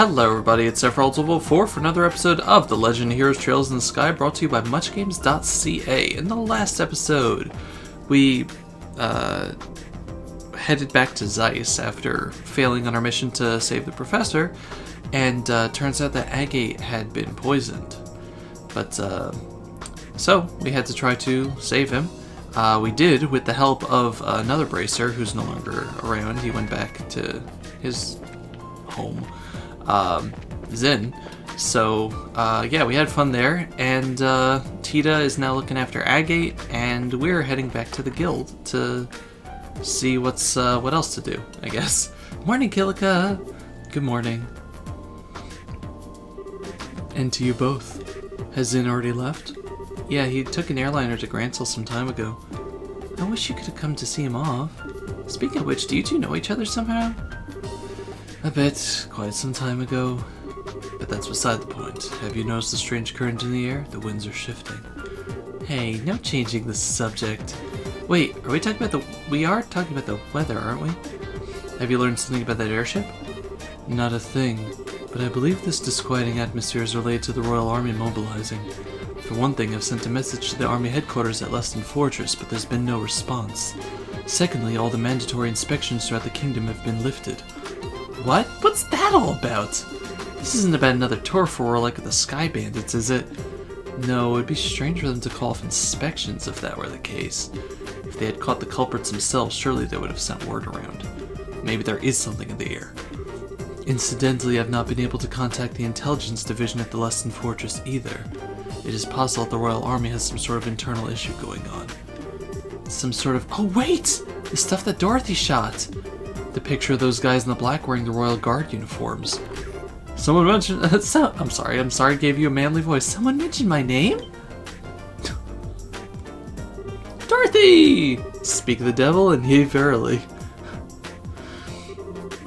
Hello everybody, it's Sephiroth1204 for another episode of The Legend of Heroes Trails in the Sky, brought to you by MuchGames.ca. In the last episode, we headed back to Zeiss after failing on our mission to save the professor, and turns out that Agate had been poisoned. But, so we had to try to save him. We did, with the help of another bracer who's no longer around. He went back to his home, Zen. So, yeah, we had fun there, and Tita is now looking after Agate, and we're heading back to the guild to see what else to do, I guess. Morning, Kilika! Good morning. And to you both. Has Zen already left? Yeah, he took an airliner to Grantsell some time ago. I wish you could have come to see him off. Speaking of which, do you two know each other somehow? A bit, quite some time ago. But that's beside the point. Have you noticed the strange current in the air? The winds are shifting. Hey, no changing the subject. Wait, are we talking about we are talking about the weather, aren't we? Have you learned something about that airship? Not a thing. But I believe this disquieting atmosphere is related to the Royal Army mobilizing. For one thing, I've sent a message to the Army headquarters at Leiston Fortress, but there's been no response. Secondly, all the mandatory inspections throughout the kingdom have been lifted. What? What's that all about? This isn't about another turf war like the Sky Bandits, is it? No, it'd be strange for them to call off inspections if that were the case. If they had caught the culprits themselves, surely they would have sent word around. Maybe there is something in the air. Incidentally, I've not been able to contact the intelligence division at the Leiston Fortress either. It is possible that the Royal Army has some sort of internal issue going on. Some sort of— oh wait! The stuff that Dorothy shot! The picture of those guys in the black wearing the Royal Guard uniforms. Someone mentioned— I'm sorry I gave you a manly voice. Someone mentioned my name? Dorothy! Speak the devil and he verily.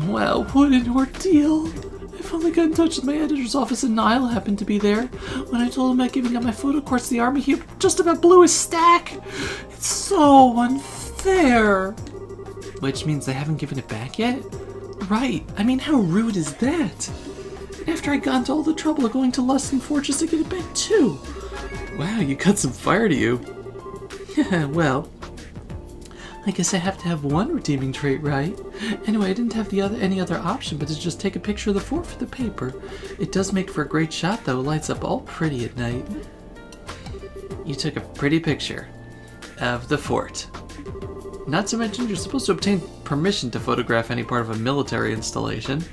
Wow, what an ordeal. I've only got in touch with my editor's office and Niall happened to be there. When I told him about giving up my photo course to the army, he just about blew his stack. It's so unfair. Which means they haven't given it back yet? Right, I mean, how rude is that? And after I got into all the trouble of going to Leiston Fortress to get it back too. Wow, you got some fire to you. Yeah, well, I guess I have to have one redeeming trait, right? Anyway, I didn't have any other option but to just take a picture of the fort for the paper. It does make for a great shot though, it lights up all pretty at night. You took a pretty picture of the fort. Not to mention you're supposed to obtain permission to photograph any part of a military installation.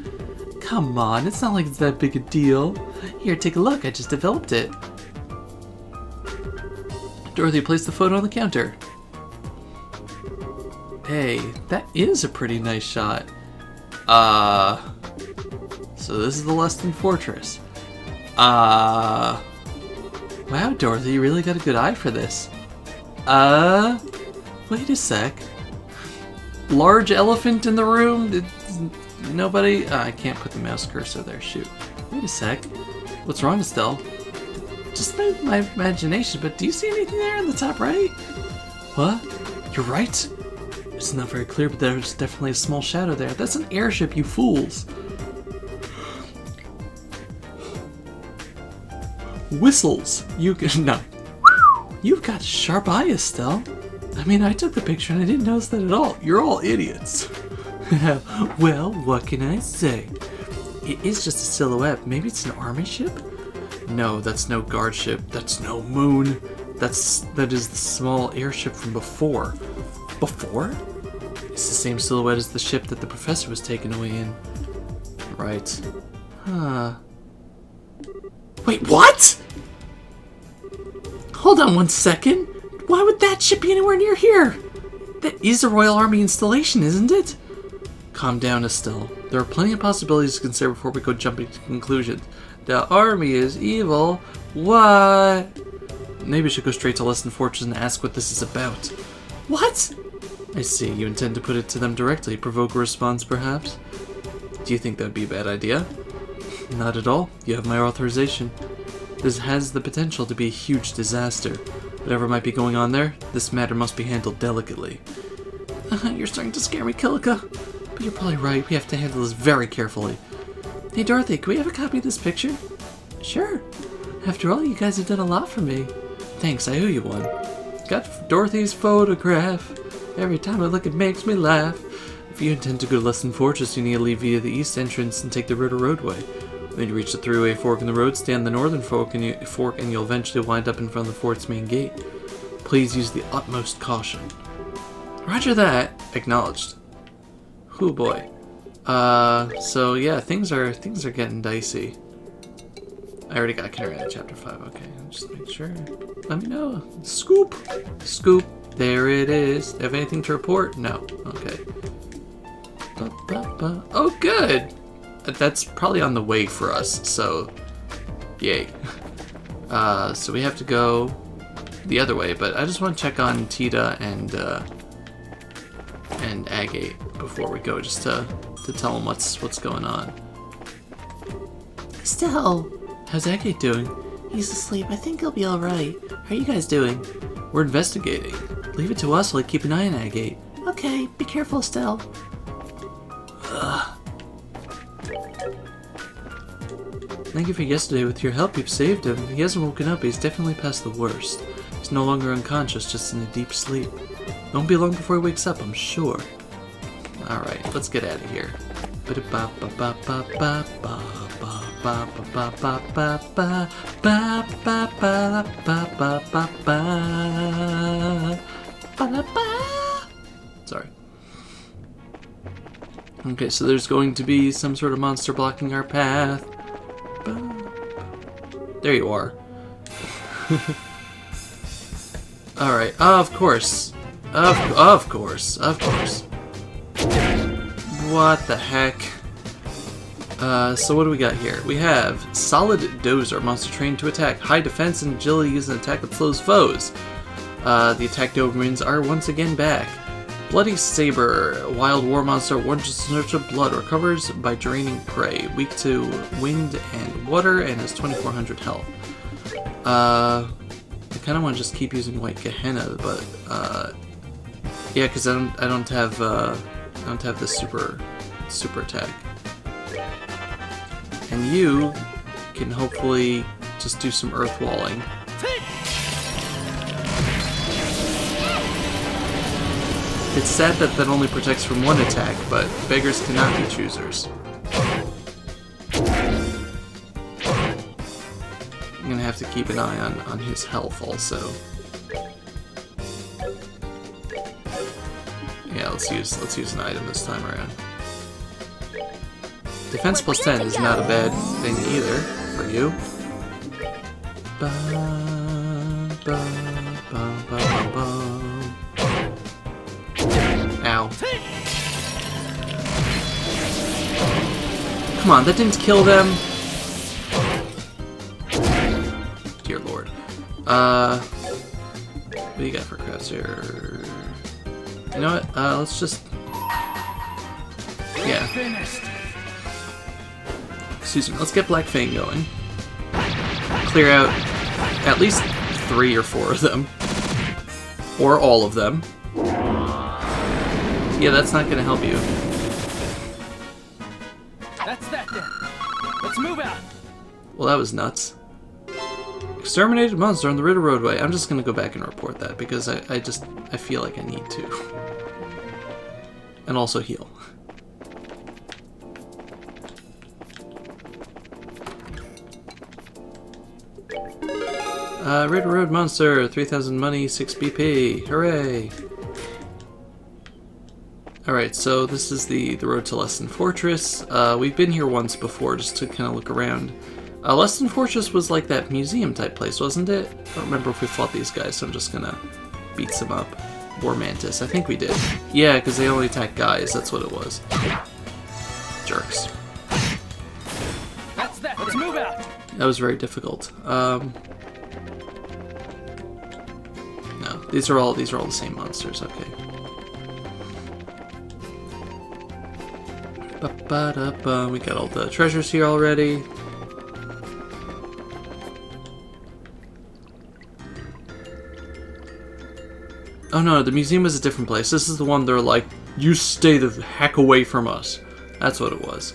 Come on, it's not like it's that big a deal. Here, take a look, I just developed it. Dorothy, place the photo on the counter. Hey, that is a pretty nice shot. So this is the Leiston Fortress. Wow, Dorothy, you really got a good eye for this. Wait a sec. Large elephant in the room? Nobody? I can't put the mouse cursor there, shoot. Wait a sec. What's wrong, Estelle? Just my imagination, but do you see anything there in the top right? What? You're right. It's not very clear, but there's definitely a small shadow there. That's an airship, you fools! Whistles! No. You've got a sharp eye, Estelle. I mean, I took the picture and I didn't notice that at all. You're all idiots. Well, what can I say? It is just a silhouette. Maybe it's an army ship? No, that's no guard ship. That's no moon. That is the small airship from before. Before? It's the same silhouette as the ship that the professor was taken away in. Right. Huh. Wait, what? Hold on one second. Why would that ship be anywhere near here? That is a Royal Army installation, isn't it? Calm down, Estelle. There are plenty of possibilities to consider before we go jumping to conclusions. The army is evil. What? Maybe we should go straight to Leiston Fortress and ask what this is about. What? I see. You intend to put it to them directly, provoke a response, perhaps? Do you think that would be a bad idea? Not at all. You have my authorization. This has the potential to be a huge disaster. Whatever might be going on there, this matter must be handled delicately. You're starting to scare me, Kilika. But you're probably right. We have to handle this very carefully. Hey Dorothy, can we have a copy of this picture? Sure. After all, you guys have done a lot for me. Thanks, I owe you one. Got Dorothy's photograph. Every time I look, it makes me laugh. If you intend to go to Leiston Fortress, you need to leave via the east entrance and take the Ritter Roadway. When you reach the three-way fork in the road, stay on the northern fork and you'll eventually wind up in front of the fort's main gate. Please use the utmost caution. Roger that. Acknowledged. Hoo boy. So yeah, things are getting dicey. I already got carried out of chapter 5. Okay, just make sure. Let me know. Scoop! Scoop. There it is. Have anything to report? No. Okay. Oh, good! That's probably on the way for us, so yay. So we have to go the other way, but I just want to check on Tita and Agate before we go, just to tell them what's going on. Estelle! How's Agate doing? He's asleep. I think he'll be alright. How are you guys doing? We're investigating. Leave it to us while I keep an eye on Agate. Okay, be careful, Estelle. Thank you for yesterday. With your help, you've saved him. He hasn't woken up, but he's definitely past the worst. He's no longer unconscious, just in a deep sleep. Won't be long before he wakes up, I'm sure. Alright, let's get out of here. Sorry. Okay, so there's going to be some sort of monster blocking our path. There you are. Alright, of course. Of course. What the heck? So what do we got here? We have Solid Dozer, monster trained to attack. High defense and agility using an attack that slows foes. The attack Dobermans are once again back. Bloody Saber, wild war monster, one search of blood, recovers by draining prey. Weak to wind and water, and has 2,400 health. I kind of want to just keep using White Gehenna, but yeah, because I don't have this super attack. And you can hopefully just do some earth walling. It's sad that that only protects from one attack, but beggars cannot be choosers. I'm gonna have to keep an eye on his health also. Yeah, let's use an item this time around. Defense plus 10 is not a bad thing either for you. Ow. Come on, that didn't kill them. Dear Lord. What do you got for crafts here? You know what? Let's just... Yeah. Excuse me. Let's get Black Fang going. Clear out at least 3 or 4 of them. Or all of them. Yeah, that's not gonna help you. That's that then. Let's move out. Well, that was nuts. Exterminated monster on the Ritter Roadway. I'm just gonna go back and report that because I feel like I need to. And also heal. Ritter Road monster, 3,000 money, 6 BP. Hooray! Alright, so this is the road to Leiston Fortress. We've been here once before just to kind of look around. Leiston Fortress was like that museum type place, wasn't it? I don't remember if we fought these guys, so I'm just gonna beat some up. War Mantis, I think we did. Yeah, because they only attack guys, that's what it was. Jerks. That's that. Let's move out. That was very difficult. No, these are all the same monsters, okay. We got all the treasures here already. Oh no, the museum was a different place. This is the one they're like, you stay the heck away from us. That's what it was.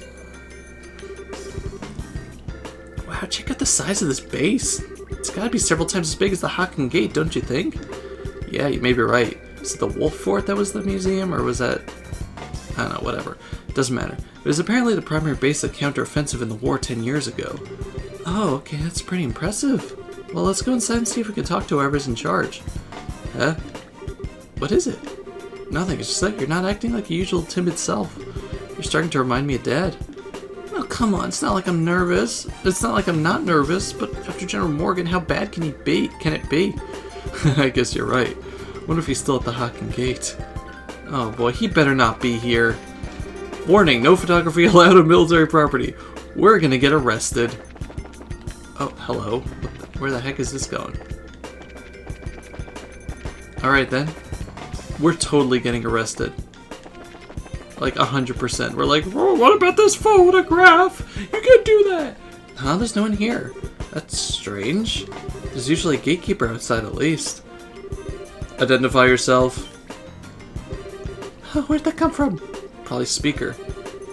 Wow, check out the size of this base. It's gotta be several times as big as the Hocking Gate, don't you think? Yeah, you may be right. Is it the Wolf Fort that was the museum, or was that... I don't know, whatever. Doesn't matter. It was apparently the primary base of the counteroffensive in the war 10 years ago. Oh, okay, that's pretty impressive. Well, let's go inside and see if we can talk to whoever's in charge. Huh? What is it? Nothing, it's just that you're not acting like your usual timid self. You're starting to remind me of Dad. Oh, come on, it's not like I'm nervous. It's not like I'm not nervous, but after General Morgan, how bad can he be? Can it be? I guess you're right. Wonder if he's still at the Hocking Gate. Oh boy, he better not be here. Warning, no photography allowed on military property. We're gonna get arrested. Oh, hello. Where the heck is this going? Alright then. We're totally getting arrested. Like 100%. We're like, oh, what about this photograph? You can't do that! Huh? There's no one here. That's strange. There's usually a gatekeeper outside at least. Identify yourself. Where'd that come from? Probably speaker.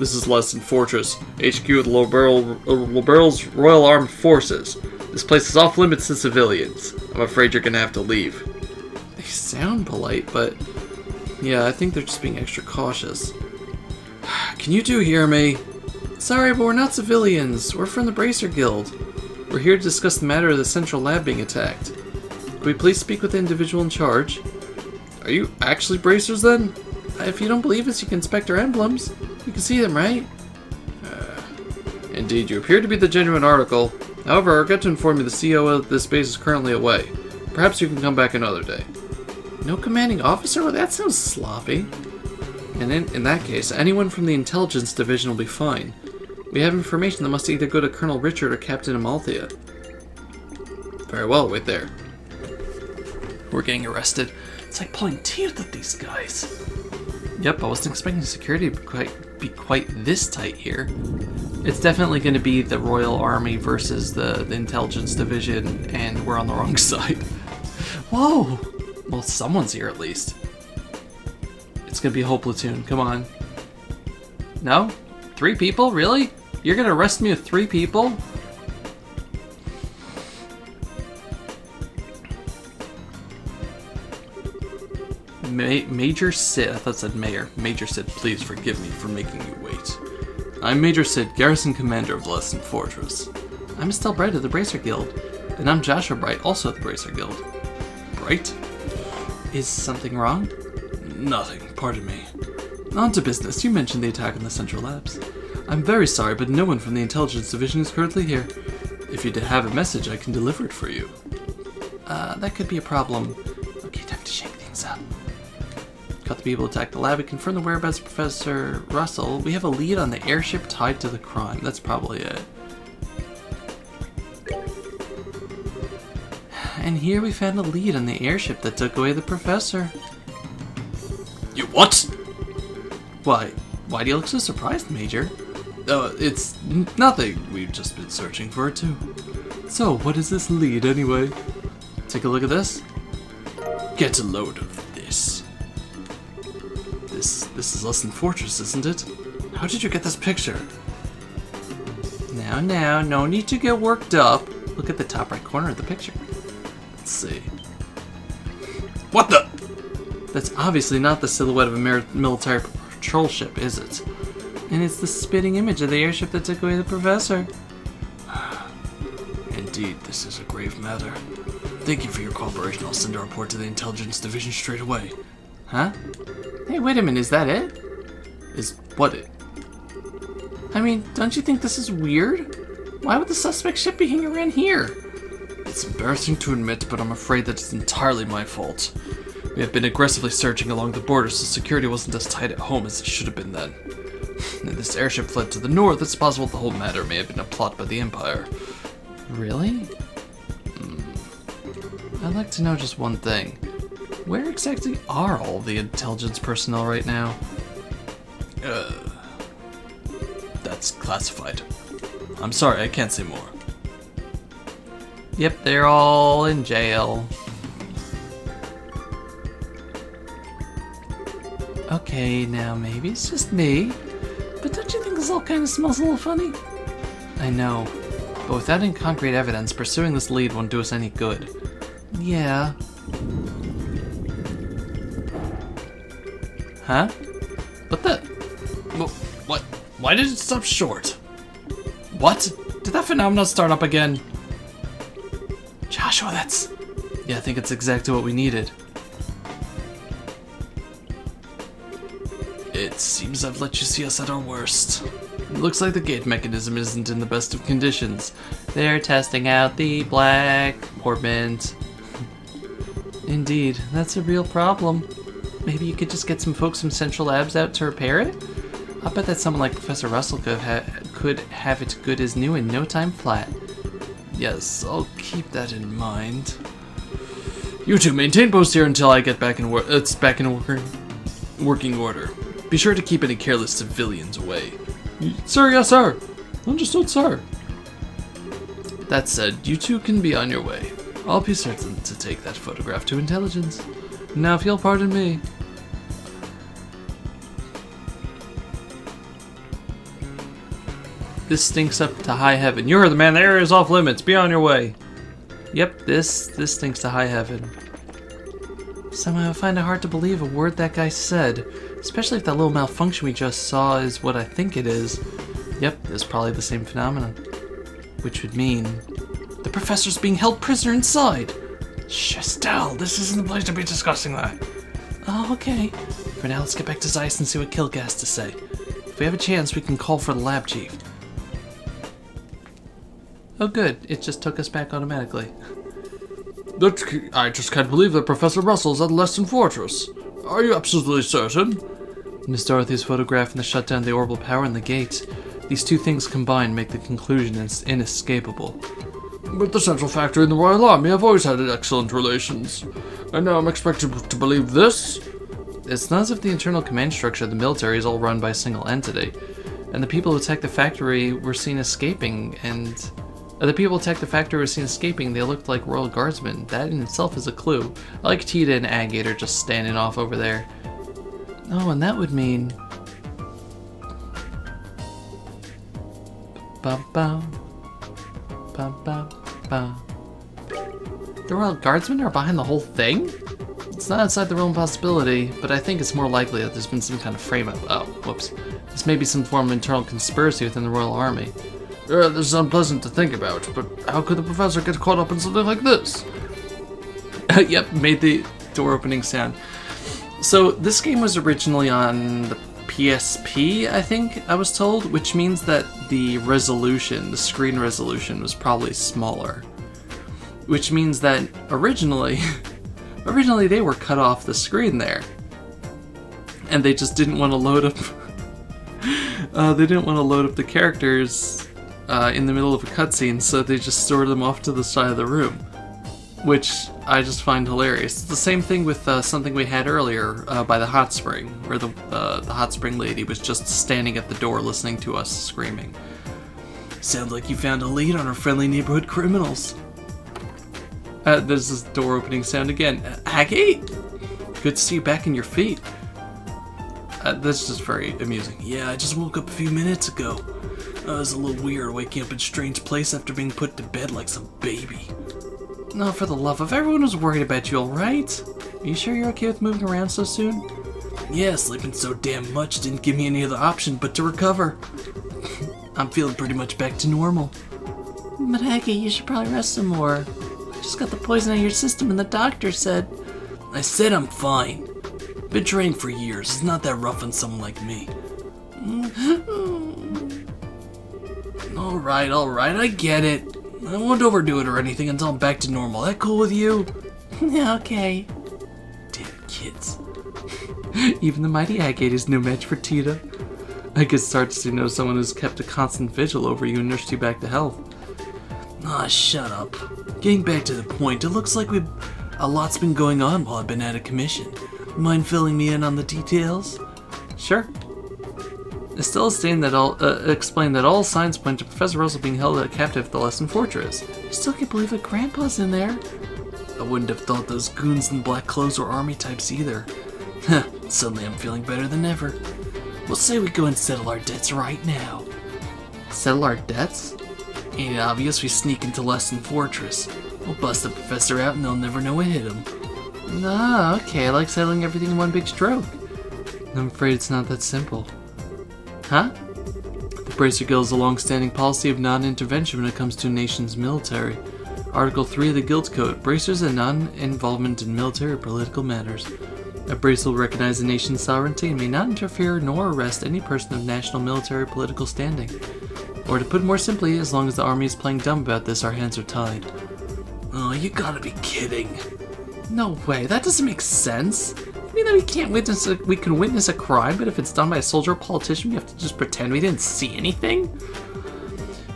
This is Leiston Fortress, HQ of the Liberals Royal Armed Forces. This place is off limits to civilians. I'm afraid you're gonna have to leave. They sound polite, but... yeah, I think they're just being extra cautious. Can you two hear me? Sorry, but we're not civilians. We're from the Bracer Guild. We're here to discuss the matter of the central lab being attacked. Could we please speak with the individual in charge? Are you actually bracers then? If you don't believe us, you can inspect our emblems. You can see them, right? Indeed, you appear to be the genuine article. However, I regret to inform you the CO of this base is currently away. Perhaps you can come back another day. No commanding officer? Well, that sounds sloppy. And in that case, anyone from the intelligence division will be fine. We have information that must either go to Colonel Richard or Captain Amalthea. Very well, wait there. We're getting arrested. It's like pulling teeth at these guys. Yep, I wasn't expecting security to be quite this tight here. It's definitely going to be the Royal Army versus the Intelligence Division, and we're on the wrong side. Whoa! Well, someone's here at least. It's going to be a whole platoon. Come on. No? 3 people? Really? You're going to arrest me with 3 people? Major Sid, I thought it said Mayor. Major Sid, please forgive me for making you wait. I'm Major Sid, Garrison Commander of the Leiston Fortress. I'm Estelle Bright of the Bracer Guild. And I'm Joshua Bright, also of the Bracer Guild. Bright? Is something wrong? Nothing, pardon me. On to business, you mentioned the attack on the Central Labs. I'm very sorry, but no one from the Intelligence Division is currently here. If you have a message, I can deliver it for you. That could be a problem. Okay, time to shake things up. Got the people attack the lab and confirm the whereabouts of Professor Russell. We have a lead on the airship tied to the crime. That's probably it. And here we found a lead on the airship that took away the professor. You what? Why do you look so surprised, Major? It's nothing. We've just been searching for it too. So, what is this lead anyway? Take a look at this. Get a load of this. This is Leiston Fortress, isn't it? How did you get this picture? Now, no need to get worked up. Look at the top right corner of the picture. Let's see. What the? That's obviously not the silhouette of a military patrol ship, is it? And it's the spitting image of the airship that took away the professor. Indeed, this is a grave matter. Thank you for your cooperation. I'll send a report to the Intelligence Division straight away. Huh? Hey, wait a minute, is that it? Is what it? I mean, don't you think this is weird? Why would the suspect ship be hanging around here? It's embarrassing to admit, but I'm afraid that it's entirely my fault. We have been aggressively searching along the border, so security wasn't as tight at home as it should have been then. If this airship fled to the north, it's possible the whole matter may have been a plot by the Empire. Really? I'd like to know just one thing. Where exactly are all the intelligence personnel right now? That's classified. I'm sorry, I can't say more. Yep, they're all in jail. Okay, now maybe it's just me, but don't you think this all kind of smells a little funny? I know. But without any concrete evidence, pursuing this lead won't do us any good. Yeah. Huh? What the? What? Why did it stop short? What? Did that phenomenon start up again? Joshua, that's... Yeah, I think it's exactly what we needed. It seems I've let you see us at our worst. It looks like the gate mechanism isn't in the best of conditions. They're testing out the black orbment. Indeed, that's a real problem. Maybe you could just get some folks from Central Labs out to repair it? I bet that someone like Professor Russell could have it good as new in no time flat. Yes, I'll keep that in mind. You two maintain post here until I get back in working order. Be sure to keep any careless civilians away. Sir, yes, sir. Understood, sir. That said, you two can be on your way. I'll be certain to take that photograph to intelligence. Now, if you'll pardon me. This stinks up to high heaven. You heard the man. The area is off limits. Be on your way. Yep, this stinks to high heaven. Somehow I find it hard to believe a word that guy said, especially if that little malfunction we just saw is what I think it is. Yep, it's probably the same phenomenon. Which would mean the professor's being held prisoner inside. Shh, Estelle, this isn't the place to be discussing that. Oh, okay. For now, let's get back to Zeiss and see what Kilga has to say. If we have a chance, we can call for the lab chief. Oh good, it just took us back automatically. I just can't believe that Professor Russell's at Leiston Fortress. Are you absolutely certain? Miss Dorothy's photograph and the shutdown of the orbital power and the gate. These two things combined make the conclusion inescapable. But the Central Factory and the Royal Army have always had excellent relations. And now I'm expected to believe this? It's not as if the internal command structure of the military is all run by a single entity. And the people who attacked the factory were seen escaping, they looked like Royal Guardsmen. That in itself is a clue. I like Tita and Agate just standing off over there. Oh, and that would mean... The Royal Guardsmen are behind the whole thing? It's not outside the realm of possibility, but I think it's more likely that there's been some kind of frame-up. Oh, whoops. This may be some form of internal conspiracy within the Royal Army. This is unpleasant to think about, but how could the professor get caught up in something like this? Yep, made the door opening sound. So this game was originally on the PSP, I think I was told, which means that the resolution, the screen resolution, was probably smaller. Which means that originally they were cut off the screen there. And they just didn't want to load up the characters in the middle of a cutscene, so they just stored them off to the side of the room, which I just find hilarious. It's the same thing with something we had earlier by the hot spring, where the hot spring lady was just standing at the door listening to us screaming. Sounds like you found a lead on our friendly neighborhood criminals. There's this door opening sound again. Agate! Good to see you back in your feet. That's just very amusing. Yeah, I just woke up a few minutes ago. It was a little weird waking up in a strange place after being put to bed like some baby. No, for the love of everyone was worried about you, alright? Are you sure you're okay with moving around so soon? Yeah, sleeping so damn much didn't give me any other option but to recover. I'm feeling pretty much back to normal. But Aggie, you should probably rest some more. Just got the poison out of your system and the doctor said... I said I'm fine. Been trained for years. It's not that rough on someone like me. Alright, I get it. I won't overdo it or anything until I'm back to normal. That cool with you? Okay. Damn kids. Even the mighty Agate is no match for Tita. I guess it's hard to know someone who's kept a constant vigil over you and nursed you back to health. Ah, shut up. Getting back to the point, it looks like a lot's been going on while I've been out of commission. Mind filling me in on the details? Sure. Estelle explained that all signs point to Professor Russell being held captive at the Leiston Fortress. I still can't believe that Grandpa's in there. I wouldn't have thought those goons in black clothes were army types either. Suddenly I'm feeling better than ever. We'll say we go and settle our debts right now. Settle our debts? Ain't it obvious we sneak into Leiston Fortress? We'll bust the professor out and they'll never know what hit him. Ah, okay, I like settling everything in one big stroke. I'm afraid it's not that simple. Huh? The Bracer Guild has a long-standing policy of non-intervention when it comes to a nation's military. Article 3 of the Guild Code, bracers and non-involvement in military or political matters. A bracer will recognize a nation's sovereignty and may not interfere nor arrest any person of national, military, or political standing. Or to put it more simply, as long as the army is playing dumb about this, our hands are tied. Oh, you gotta be kidding. No way, that doesn't make sense. I mean that we can witness a crime, but if it's done by a soldier or politician, we have to just pretend we didn't see anything?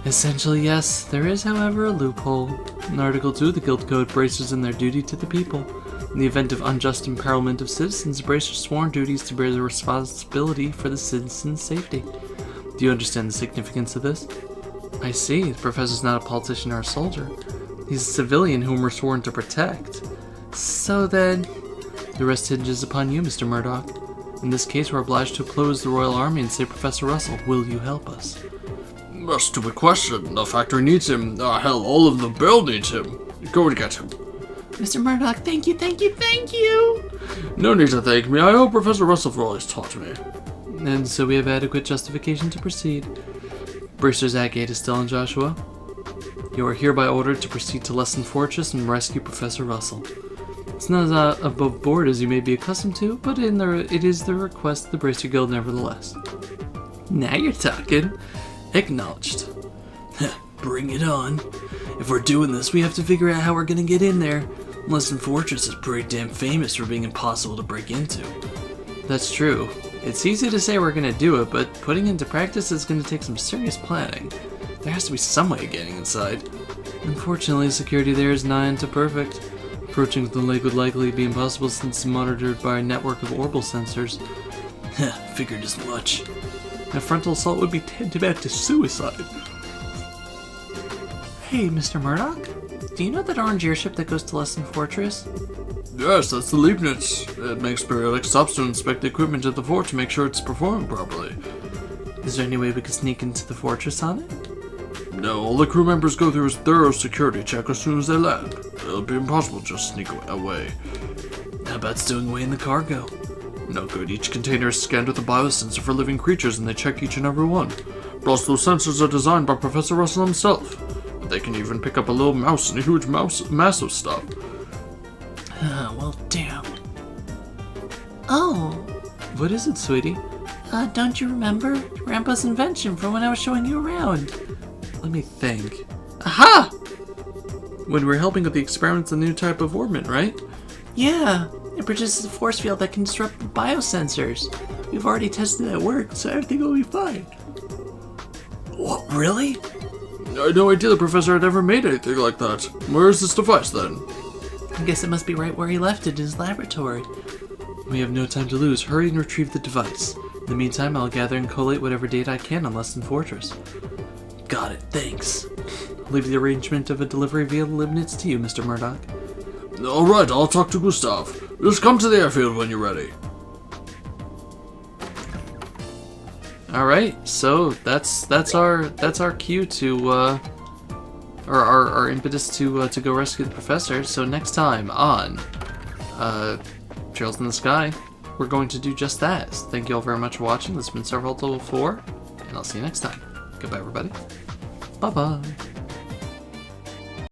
Essentially, yes. There is, however, a loophole. In Article 2 of the Guild Code, bracers in their duty to the people. In the event of unjust imperilment of citizens, bracers sworn duties to bear the responsibility for the citizens' safety. Do you understand the significance of this? I see. The professor's not a politician or a soldier. He's a civilian whom we're sworn to protect. So then, the rest hinges upon you, Mr. Murdoch. In this case, we're obliged to oppose the Royal Army and say, Professor Russell, will you help us? A stupid question. The factory needs him. Hell, all of the build needs him. Go and get him. Mr. Murdoch, thank you, thank you, thank you! No need to thank me. I owe Professor Russell for all he's taught me. And so we have adequate justification to proceed. Bracers at Gate Estelle and Joshua, you are hereby ordered to proceed to Leiston Fortress and rescue Professor Russell. It's not as above board as you may be accustomed to, but it is the request of the Bracer Guild nevertheless. Now you're talking. Acknowledged. Bring it on. If we're doing this, we have to figure out how we're gonna get in there. Leiston Fortress is pretty damn famous for being impossible to break into. That's true. It's easy to say we're gonna do it, but putting into practice is gonna take some serious planning. There has to be some way of getting inside. Unfortunately, security there is nigh unto perfect. Approaching the lake would likely be impossible since it's monitored by a network of orbital sensors. Figured as much. A frontal assault would be tantamount to suicide. Hey, Mr. Murdoch? Do you know that orange airship that goes to Leiston Fortress? Yes, that's the Leibniz. It makes periodic stops to inspect the equipment at the fort to make sure it's performing properly. Is there any way we could sneak into the fortress on it? No, all the crew members go through a thorough security check as soon as they land. It'll be impossible to just sneak away. How about stowing away in the cargo? No good. Each container is scanned with a biosensor for living creatures, and they check each and every one. Plus, those sensors are designed by Professor Russell himself. They can even pick up a little mouse and a huge massive stuff. Well, damn. Oh, What is it, sweetie? don't you remember? Grandpa's invention from when I was showing you around. Let me think. Aha! When we were helping with the experiments on the new type of orbment, right? Yeah, it produces a force field that can disrupt the biosensors. We've already tested it at work, so everything will be fine. What, really? I had no idea the professor had ever made anything like that. Where is this device, then? I guess it must be right where he left it in his laboratory. We have no time to lose. Hurry and retrieve the device. In the meantime, I'll gather and collate whatever data I can on Leiston Fortress. Got it, thanks. I'll leave the arrangement of a delivery via Leibniz to you, Mr. Murdoch. Alright, I'll talk to Gustav. Just come to the airfield when you're ready. Alright, so that's our cue to or our impetus to go rescue the professor. So next time on Trails in the Sky, we're going to do just that. So thank you all very much for watching. This has been Sephiroth1204, and I'll see you next time. Goodbye, everybody. Bye-bye.